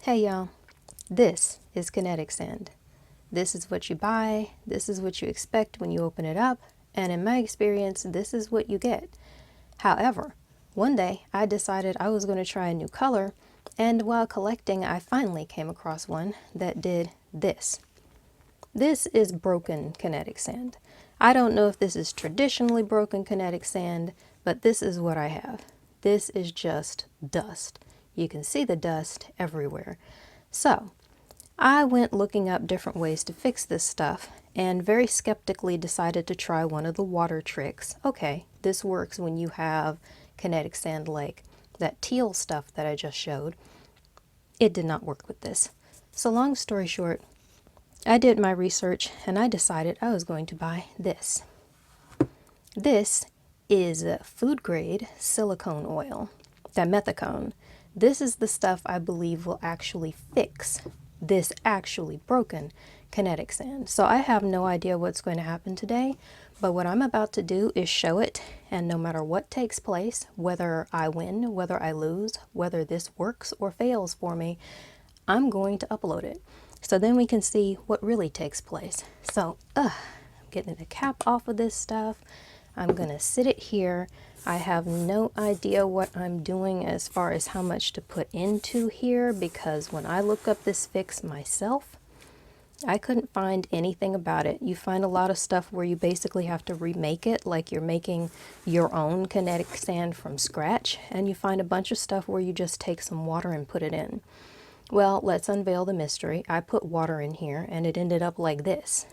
Hey y'all, this is kinetic sand. This is what you buy, this is what you expect when you open it up, and in my experience, this is what you get. However, one day I decided I was going to try a new color, and while collecting, I finally came across one that did this. This is broken kinetic sand. I don't know if this is traditionally broken kinetic sand, but this is what I have. This is just dust. You can see the dust everywhere. So I went looking up different ways to fix this stuff and very skeptically decided to try one of the water tricks. Okay, this works when you have kinetic sand like that teal stuff that I just showed. It did not work with this. So long story short, I did my research and I decided I was going to buy this. This is food grade silicone oil, dimethicone. This is the stuff I believe will actually fix this actually broken kinetic sand. So I have no idea what's going to happen today, but what I'm about to do is show it, and no matter what takes place, whether I win, whether I lose, whether this works or fails for me, I'm going to upload it. So then we can see what really takes place. So, I'm getting the cap off of this stuff. I'm gonna sit it here. I have no idea what I'm doing as far as how much to put into here, because when I look up this fix myself, I couldn't find anything about it. You find a lot of stuff where you basically have to remake it, like you're making your own kinetic sand from scratch, and you find a bunch of stuff where you just take some water and put it in. Well, let's unveil the mystery. I put water in here and it ended up like this.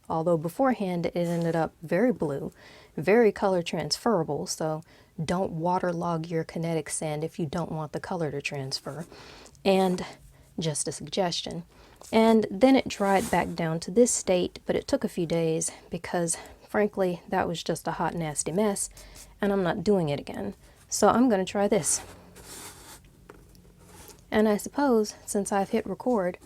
Although beforehand it ended up very blue, very color transferable, so don't waterlog your kinetic sand if you don't want the color to transfer. And just a suggestion. And then it dried back down to this state, but it took a few days because frankly that was just a hot nasty mess and I'm not doing it again. So I'm going to try this. And I suppose since I've hit record,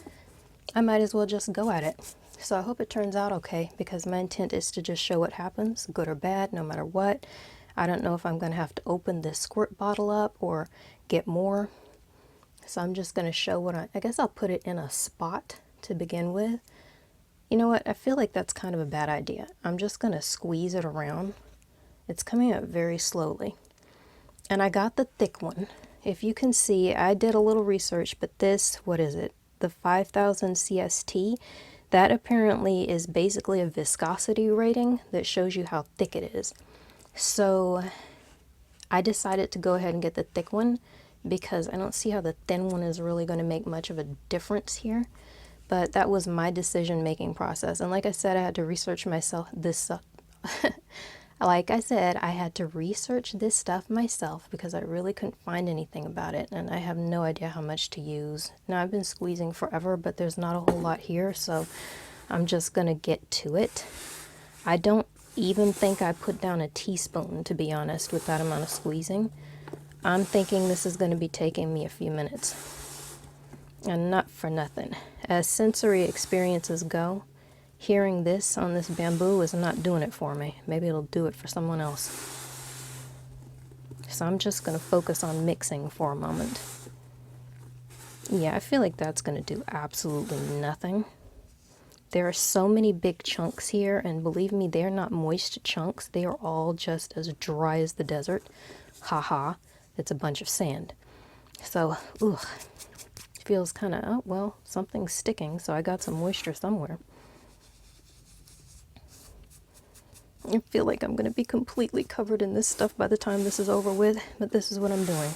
I might as well just go at it. So I hope it turns out okay, because my intent is to just show what happens, good or bad, no matter what. I don't know if I'm going to have to open this squirt bottle up or get more. So I'm just going to show what I guess I'll put it in a spot to begin with. You know what? I feel like that's kind of a bad idea. I'm just going to squeeze it around. It's coming up very slowly. And I got the thick one. If you can see, I did a little research, but this, what is it? The 5000 CST. That apparently is basically a viscosity rating that shows you how thick it is. So I decided to go ahead and get the thick one because I don't see how the thin one is really going to make much of a difference here. But that was my decision-making process. And like I said, I had to research myself this Like I said, I had to research this stuff myself because I really couldn't find anything about it, and I have no idea how much to use. Now, I've been squeezing forever, but there's not a whole lot here, so I'm just gonna get to it. I don't even think I put down a teaspoon, to be honest, with that amount of squeezing. I'm thinking this is gonna be taking me a few minutes. And not for nothing. As sensory experiences go, hearing this on this bamboo is not doing it for me. Maybe it'll do it for someone else. So I'm just going to focus on mixing for a moment. Yeah, I feel like that's going to do absolutely nothing. There are so many big chunks here, and believe me, they're not moist chunks. They are all just as dry as the desert. Haha, it's a bunch of sand. So, feels kind of, oh, well, something's sticking, so I got some moisture somewhere. I feel like I'm going to be completely covered in this stuff by the time this is over with, but this is what I'm doing.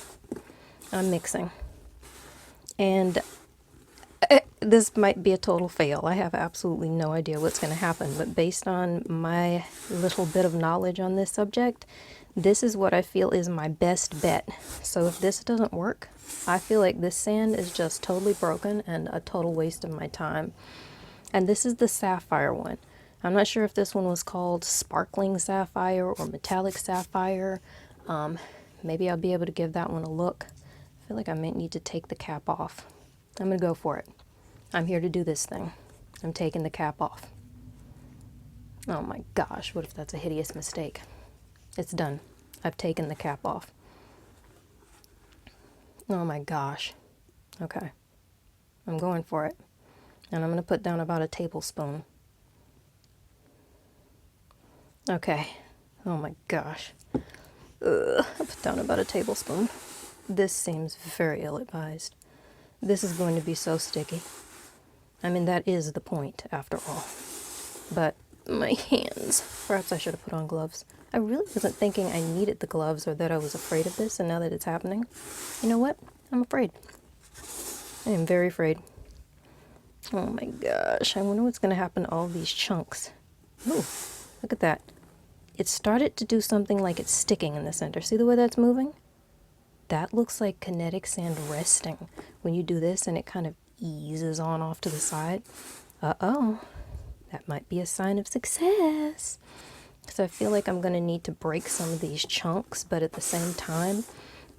I'm mixing. And this might be a total fail. I have absolutely no idea what's going to happen, but based on my little bit of knowledge on this subject, this is what I feel is my best bet. So if this doesn't work, I feel like this sand is just totally broken and a total waste of my time. And this is the sapphire one. I'm not sure if this one was called sparkling sapphire or metallic sapphire. Maybe I'll be able to give that one a look. I feel like I might need to take the cap off. I'm gonna go for it. I'm here to do this thing. I'm taking the cap off. Oh my gosh, what if that's a hideous mistake? It's done. I've taken the cap off. Oh my gosh. Okay. I'm going for it. And I'm going to put down about a tablespoon. Okay. Oh my gosh. I put down about a tablespoon. This seems very ill-advised. This is going to be so sticky. I mean, that is the point, after all. But my hands. Perhaps I should have put on gloves. I really wasn't thinking I needed the gloves or that I was afraid of this, and now that it's happening, you know what? I'm afraid. I am very afraid. Oh my gosh. I wonder what's going to happen to all these chunks. Ooh, look at that. It started to do something like it's sticking in the center. See the way that's moving? That looks like kinetic sand resting. When you do this and it kind of eases on off to the side. Uh-oh. That might be a sign of success. So I feel like I'm going to need to break some of these chunks, but at the same time,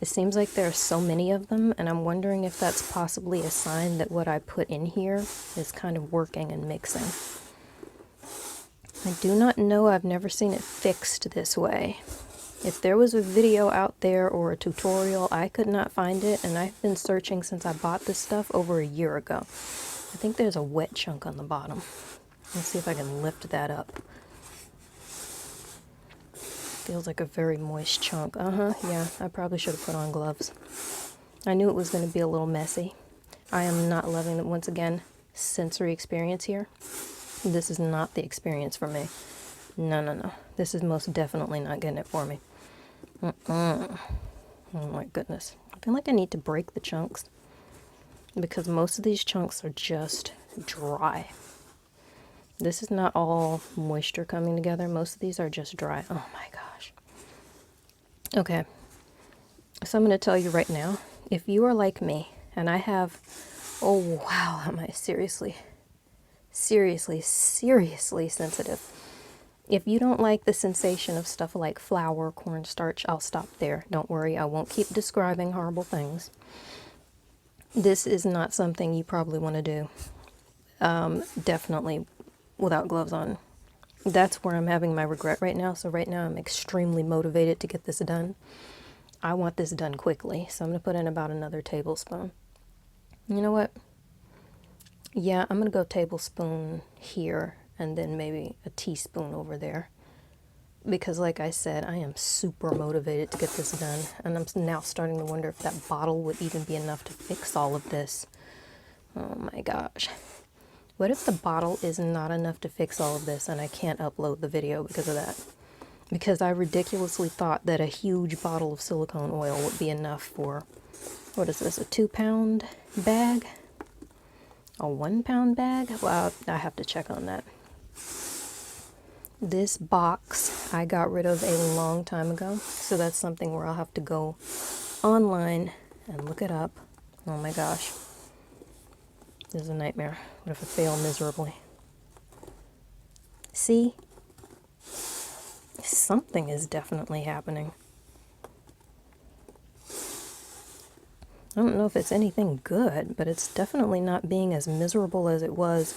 it seems like there are so many of them, and I'm wondering if that's possibly a sign that what I put in here is kind of working and mixing. I do not know. I've never seen it fixed this way. If there was a video out there or a tutorial, I could not find it, and I've been searching since I bought this stuff over a year ago. I think there's a wet chunk on the bottom. Let's see if I can lift that up. Feels like a very moist chunk. Yeah, I probably should have put on gloves. I knew it was going to be a little messy. I am not loving it. Once again, sensory experience here. This is not the experience for me. No. This is most definitely not getting it for me. Oh my goodness. I feel like I need to break the chunks because most of these chunks are just dry. This is not all moisture coming together. Most of these are just dry. Oh my gosh. Okay. So I'm going to tell you right now, if you are like me and I have, oh wow, am I seriously sensitive. If you don't like the sensation of stuff like flour, cornstarch, I'll stop there. Don't worry, I won't keep describing horrible things. This is not something you probably want to do. Definitely without gloves on. That's where I'm having my regret right now. So right now I'm extremely motivated to get this done. I want this done quickly. So I'm going to put in about another tablespoon. You know what? Yeah, I'm going to go tablespoon here and then maybe a teaspoon over there. Because like I said, I am super motivated to get this done. And I'm now starting to wonder if that bottle would even be enough to fix all of this. Oh my gosh. What if the bottle is not enough to fix all of this and I can't upload the video because of that? Because I ridiculously thought that a huge bottle of silicone oil would be enough for, what is this, a 2-pound bag? A 1-pound bag? Well, I have to check on that. This box I got rid of a long time ago, so that's something where I'll have to go online and look it up. Oh my gosh. This is a nightmare. What if I fail miserably? See? Something is definitely happening. I don't know if it's anything good, but it's definitely not being as miserable as it was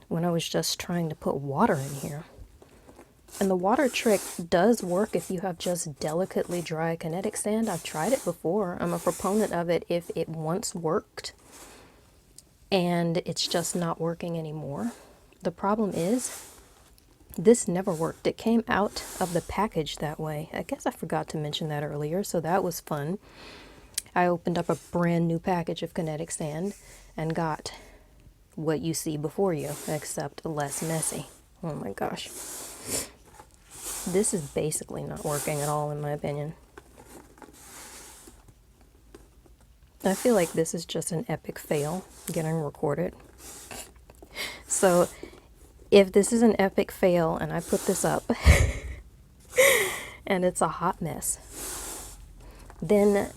when I was just trying to put water in here. And the water trick does work if you have just delicately dry kinetic sand. I've tried it before. I'm a proponent of it if it once worked and it's just not working anymore. The problem is, this never worked. It came out of the package that way. I guess I forgot to mention that earlier, so that was fun. I opened up a brand new package of kinetic sand and got what you see before you, except less messy. Oh my gosh. This is basically not working at all, in my opinion. I feel like this is just an epic fail getting recorded. So if this is an epic fail and I put this up and it's a hot mess, then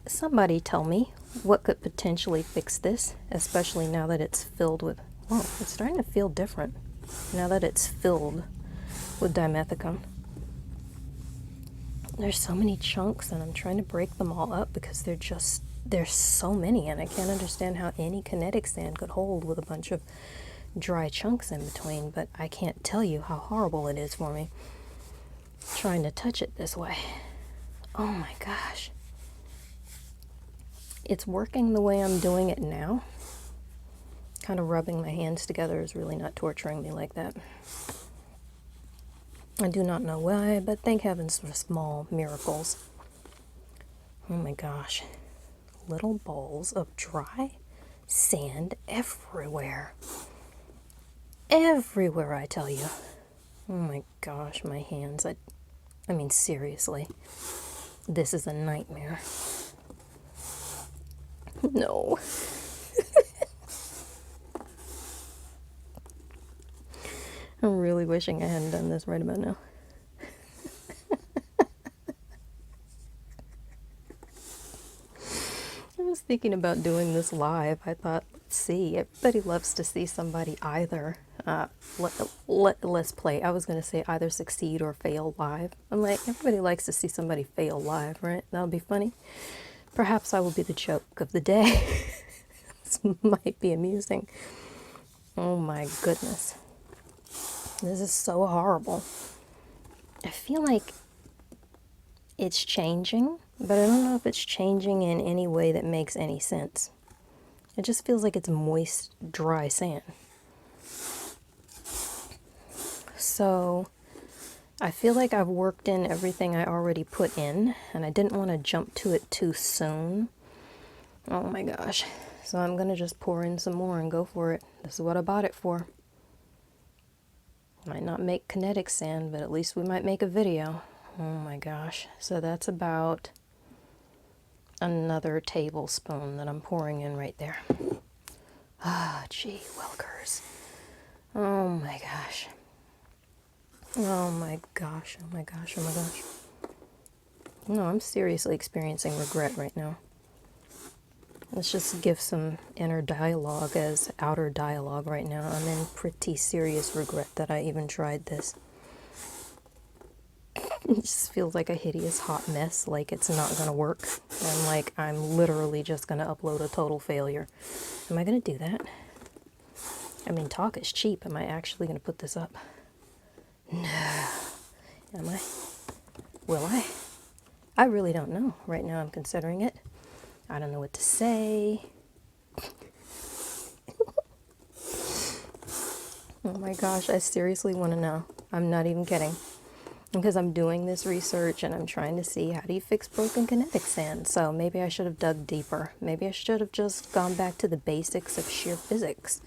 somebody tell me what could potentially fix this, especially now that it's filled with, whoa, it's starting to feel different now that it's filled with dimethicone. There's so many chunks and I'm trying to break them all up because there's so many, and I can't understand how any kinetic sand could hold with a bunch of dry chunks in between, but I can't tell you how horrible it is for me trying to touch it this way. Oh my gosh. It's working the way I'm doing it now, kind of rubbing my hands together is really not torturing me like that. I do not know why, but thank heavens for small miracles. Oh my gosh. Little balls of dry sand everywhere. Everywhere, I tell you. Oh my gosh, my hands. I mean, seriously. This is a nightmare. No. I'm really wishing I hadn't done this right about now. I was thinking about doing this live. I thought, let's see, everybody loves to see somebody either let's play. I was going to say either succeed or fail live. I'm like, everybody likes to see somebody fail live, right? That'll be funny. Perhaps I will be the joke of the day. This might be amusing. Oh my goodness. This is so horrible. I feel like it's changing, but I don't know if it's changing in any way that makes any sense. It just feels like it's moist, dry sand. So I feel like I've worked in everything I already put in, and I didn't want to jump to it too soon. Oh my gosh. So I'm going to just pour in some more and go for it. This is what I bought it for. Might not make kinetic sand, but at least we might make a video. Oh my gosh. So that's about another tablespoon that I'm pouring in right there. Ah, gee willikers. Oh my gosh. Oh my gosh, oh my gosh, oh my gosh. No, I'm seriously experiencing regret right now. Let's just give some inner dialogue as outer dialogue right now. I'm in pretty serious regret that I even tried this. It just feels like a hideous hot mess, like it's not going to work. And like I'm literally just going to upload a total failure. Am I going to do that? I mean, talk is cheap. Am I actually going to put this up? No. Am I? Will I? I really don't know. Right now I'm considering it. I don't know what to say. Oh my gosh, I seriously want to know. I'm not even kidding. Because I'm doing this research and I'm trying to see how do you fix broken kinetic sand. So maybe I should have dug deeper. Maybe I should have just gone back to the basics of sheer physics.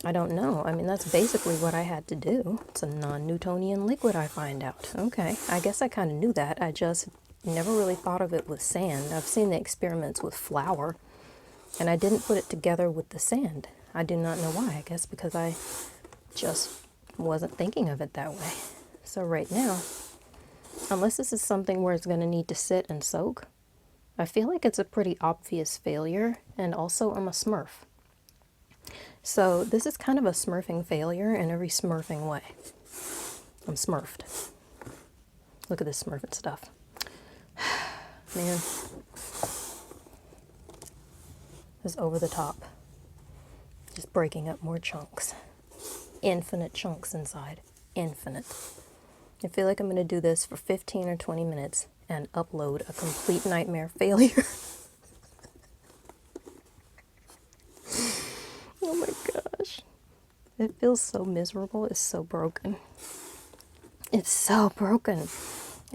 I don't know. I mean, that's basically what I had to do. It's a non-Newtonian liquid, I find out. Okay, I guess I kind of knew that. I just never really thought of it with sand. I've seen the experiments with flour, and I didn't put it together with the sand. I do not know why. I guess because I just wasn't thinking of it that way. So right now, unless this is something where it's going to need to sit and soak, I feel like it's a pretty obvious failure, and also I'm a smurf. So this is kind of a smurfing failure in every smurfing way. I'm smurfed. Look at this smurfing stuff. Man. This is over the top. Just breaking up more chunks. Infinite chunks inside. Infinite. I feel like I'm going to do this for 15 or 20 minutes and upload a complete nightmare failure. Oh my gosh. It feels so miserable. It's so broken. It's so broken.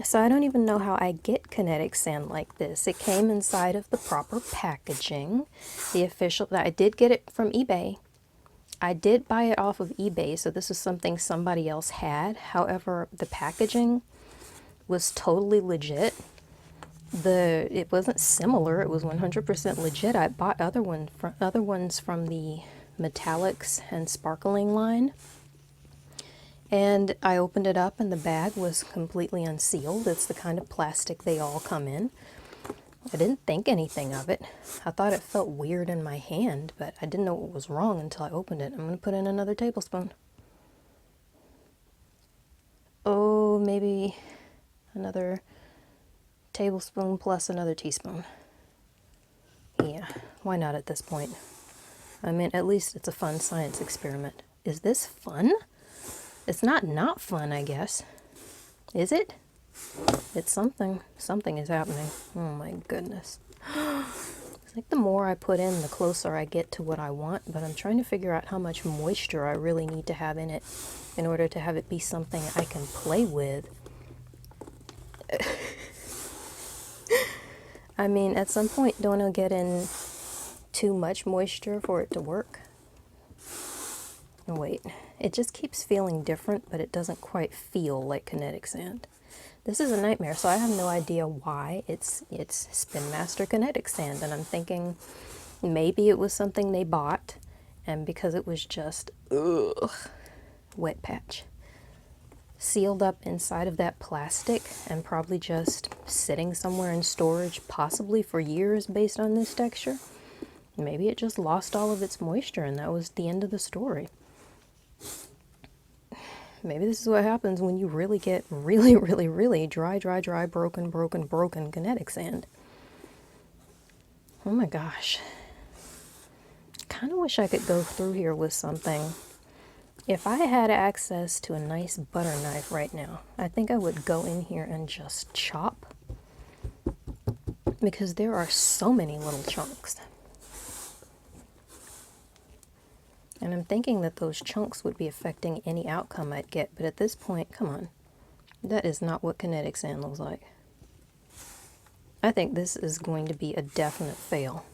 So I don't even know how I get kinetic sand like this. It came inside of the proper packaging. The official, I did get it from eBay. I did buy it off of eBay, so this is something somebody else had. However, the packaging was totally legit. It wasn't similar. It was 100% legit. I bought other ones from the metallics and sparkling line. And I opened it up and the bag was completely unsealed. It's the kind of plastic they all come in. I didn't think anything of it. I thought it felt weird in my hand, but I didn't know what was wrong until I opened it. I'm going to put in another tablespoon. Oh, maybe another tablespoon plus another teaspoon. Yeah, why not at this point? I mean, at least it's a fun science experiment. Is this fun? It's not fun, I guess. Is it? It's something. Something is happening. Oh my goodness. Is like the more I put in, the closer I get to what I want, but I'm trying to figure out how much moisture I really need to have in it in order to have it be something I can play with. I mean, at some point, don't I get in too much moisture for it to work? Wait, it just keeps feeling different, but it doesn't quite feel like kinetic sand. This is a nightmare, so I have no idea why it's Spin Master Kinetic Sand, and I'm thinking maybe it was something they bought, and because it was just, wet patch. Sealed up inside of that plastic and probably just sitting somewhere in storage, possibly for years based on this texture. Maybe it just lost all of its moisture and that was the end of the story. Maybe this is what happens when you really get really dry, broken kinetic sand. Oh my gosh. Kind of wish I could go through here with something. If I had access to a nice butter knife right now, I think I would go in here and just chop, because there are so many little chunks. And I'm thinking that those chunks would be affecting any outcome I'd get, but at this point, come on, that is not what kinetic sand looks like. I think this is going to be a definite fail.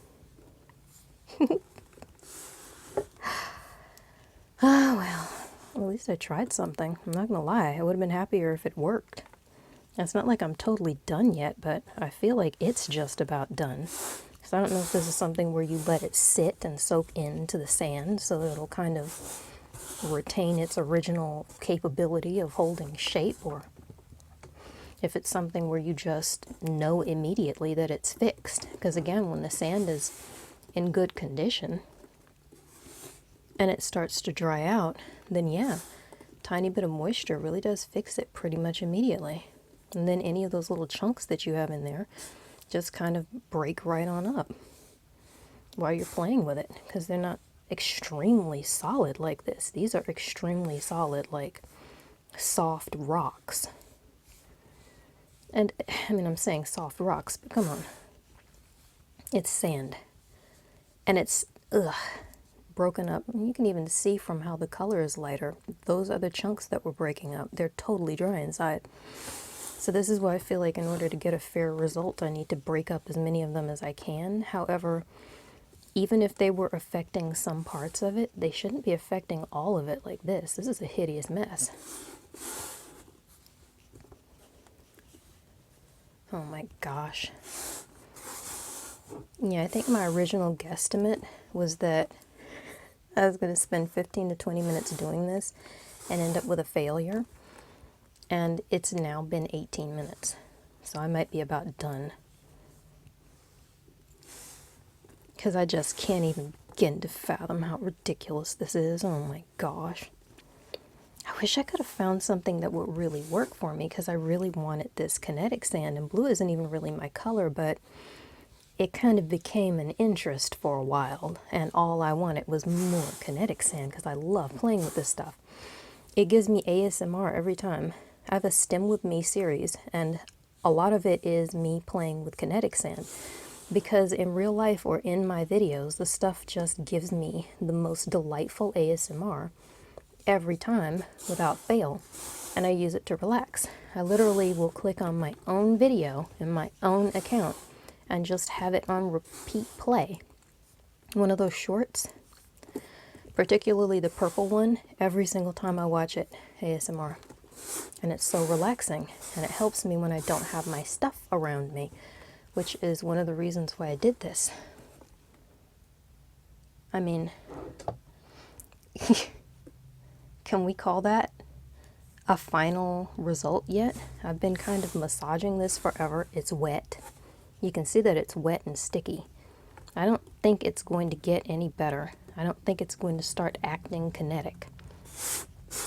Oh well, at least I tried something. I'm not gonna lie, I would have been happier if it worked. It's not like I'm totally done yet, but I feel like it's just about done. So I don't know if this is something where you let it sit and soak into the sand so that it'll kind of retain its original capability of holding shape, or if it's something where you just know immediately that it's fixed. Because again, when the sand is in good condition and it starts to dry out, then yeah, tiny bit of moisture really does fix it pretty much immediately. And then any of those little chunks that you have in there just kind of break right on up while you're playing with it, because they're not extremely solid like this. These are extremely solid, like soft rocks. And I mean, I'm saying soft rocks, but come on. It's sand. And it's, broken up. You can even see from how the color is lighter. Those are the chunks that were breaking up. They're totally dry inside. So this is why I feel like in order to get a fair result, I need to break up as many of them as I can. However, even if they were affecting some parts of it, they shouldn't be affecting all of it like this. This is a hideous mess. Oh my gosh. Yeah, I think my original guesstimate was that I was going to spend 15 to 20 minutes doing this and end up with a failure. And it's now been 18 minutes. So I might be about done. Because I just can't even begin to fathom how ridiculous this is. Oh my gosh. I wish I could have found something that would really work for me, because I really wanted this kinetic sand. And blue isn't even really my color, but it kind of became an interest for a while. And all I wanted was more kinetic sand, because I love playing with this stuff. It gives me ASMR every time. I have a Stim With Me series, and a lot of it is me playing with kinetic sand, because in real life or in my videos, the stuff just gives me the most delightful ASMR every time without fail, and I use it to relax. I literally will click on my own video in my own account and just have it on repeat play. One of those shorts, particularly the purple one, every single time I watch it, ASMR. And it's so relaxing, and it helps me when I don't have my stuff around me, which is one of the reasons why I did this. I mean, can we call that a final result yet? I've been kind of massaging this forever. It's wet. You can see that it's wet and sticky. I don't think it's going to get any better. I don't think it's going to start acting kinetic.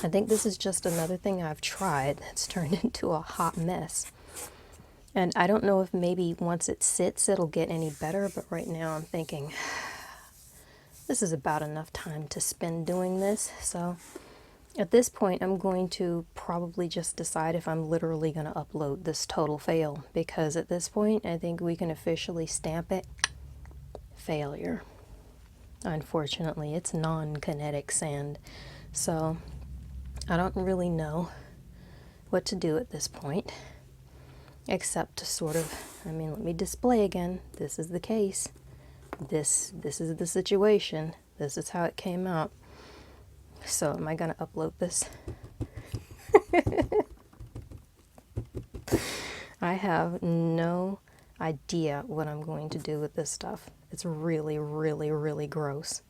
I think this is just another thing I've tried that's turned into a hot mess. And I don't know if maybe once it sits it'll get any better, but right now I'm thinking this is about enough time to spend doing this. So at this point I'm going to probably just decide if I'm literally going to upload this total fail, because at this point I think we can officially stamp it failure. Unfortunately, it's non-kinetic sand, so I don't really know what to do at this point, except to sort of, I mean, let me display again. This is the case. This is the situation. This is how it came out. So am I going to upload this? I have no idea what I'm going to do with this stuff. It's really, really, really gross.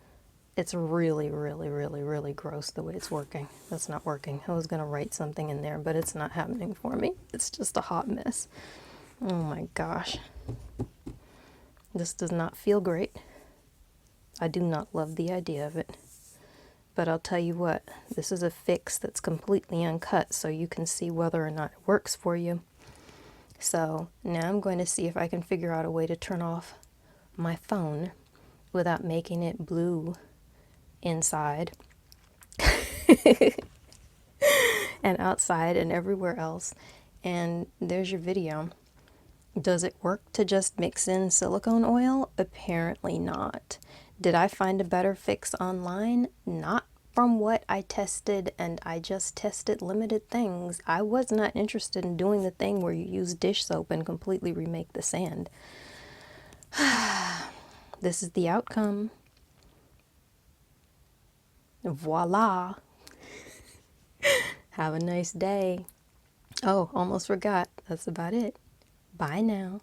It's really, really, really, really gross the way it's working. That's not working. I was going to write something in there, but it's not happening for me. It's just a hot mess. Oh my gosh. This does not feel great. I do not love the idea of it. But I'll tell you what, this is a fix that's completely uncut, so you can see whether or not it works for you. So now I'm going to see if I can figure out a way to turn off my phone without making it blue inside and outside and everywhere else. And there's your video. Does it work to just mix in silicone oil? Apparently not. Did I find a better fix online? Not from what I tested, and I just tested limited things. I was not interested in doing the thing where you use dish soap and completely remake the sand. This is the outcome. Voila. Have a nice day. Oh, almost forgot. That's about it. Bye now.